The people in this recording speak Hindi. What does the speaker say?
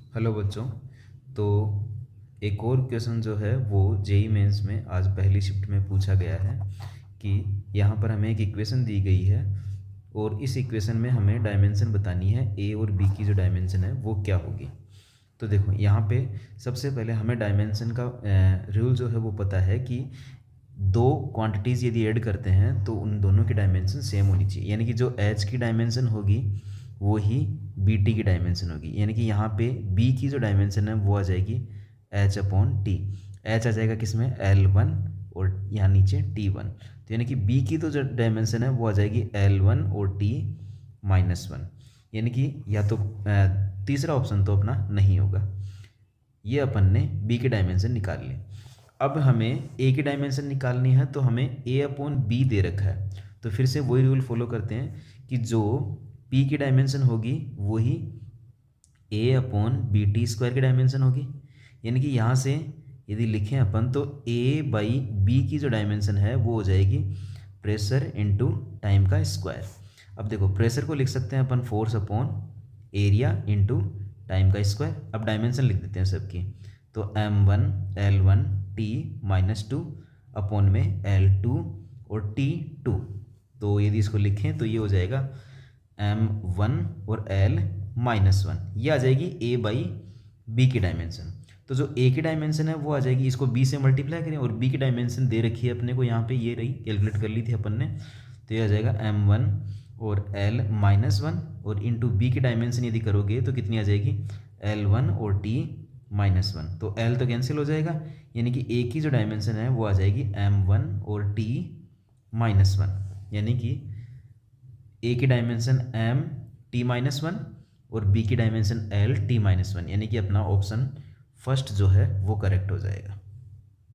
हेलो बच्चों। तो एक और क्वेश्चन जो है वो जेई मेंस में आज पहली शिफ्ट में पूछा गया है कि यहाँ पर हमें एक इक्वेशन दी गई है और इस इक्वेशन में हमें डायमेंशन बतानी है ए और बी की जो डायमेंशन है वो क्या होगी। तो देखो यहाँ पे सबसे पहले हमें डायमेंशन का रूल जो है वो पता है कि दो क्वांटिटीज़ यदि ऐड करते हैं तो उन दोनों की डायमेंशन सेम होनी चाहिए, यानी कि जो एच की डायमेंशन होगी वो ही बी टी की डायमेंशन होगी। यानी कि यहाँ पे बी की जो डायमेंशन है वो आ जाएगी एच अपॉन टी। एच आ जाएगा किस में, एल वन, और यहाँ नीचे टी वन। तो यानी कि बी की तो जो डायमेंशन है वो आ जाएगी एल वन और टी माइनस वन। यानी कि या तो तीसरा ऑप्शन तो अपना नहीं होगा। ये अपन ने बी की डायमेंशन निकाल ली। अब हमें ए की डायमेंशन निकालनी है तो हमें ए अपॉन बी दे रखा है, तो फिर से वही रूल फॉलो करते हैं कि जो पी की डायमेंशन होगी वही ए अपॉन बी टी स्क्वायर की डायमेंशन होगी। यानी कि यहाँ से यदि लिखें अपन तो ए बाई बी की जो डायमेंशन है वो हो जाएगी प्रेशर इनटू टाइम का स्क्वायर। अब देखो प्रेशर को लिख सकते हैं अपन force upon area into time का स्क्वायर। अब डायमेंशन लिख देते हैं सबकी, तो M one L one T minus two upon में एल टू और टी टू। तो यदि इसको लिखें तो ये हो जाएगा एम वन और एल माइनस वन। ये आ जाएगी ए बाई बी की डायमेंशन। तो जो ए की डायमेंशन है वो आ जाएगी, इसको बी से मल्टीप्लाई करें और बी की डायमेंशन दे रखी है अपने को यहाँ पे, ये रही, कैलकुलेट कर ली थी अपन ने। तो ये आ जाएगा एम वन और एल माइनस वन, और इंटू बी की डायमेंशन यदि करोगे तो कितनी आ जाएगी, एल वन और टी माइनस वन। तो एल तो कैंसिल हो जाएगा, यानी कि ए की जो डायमेंशन है वो आ जाएगी एम वन और टी माइनस वन। यानी कि ए की dimension M T minus one और बी की dimension L T minus one, यानी कि अपना ऑप्शन फर्स्ट जो है वो करेक्ट हो जाएगा।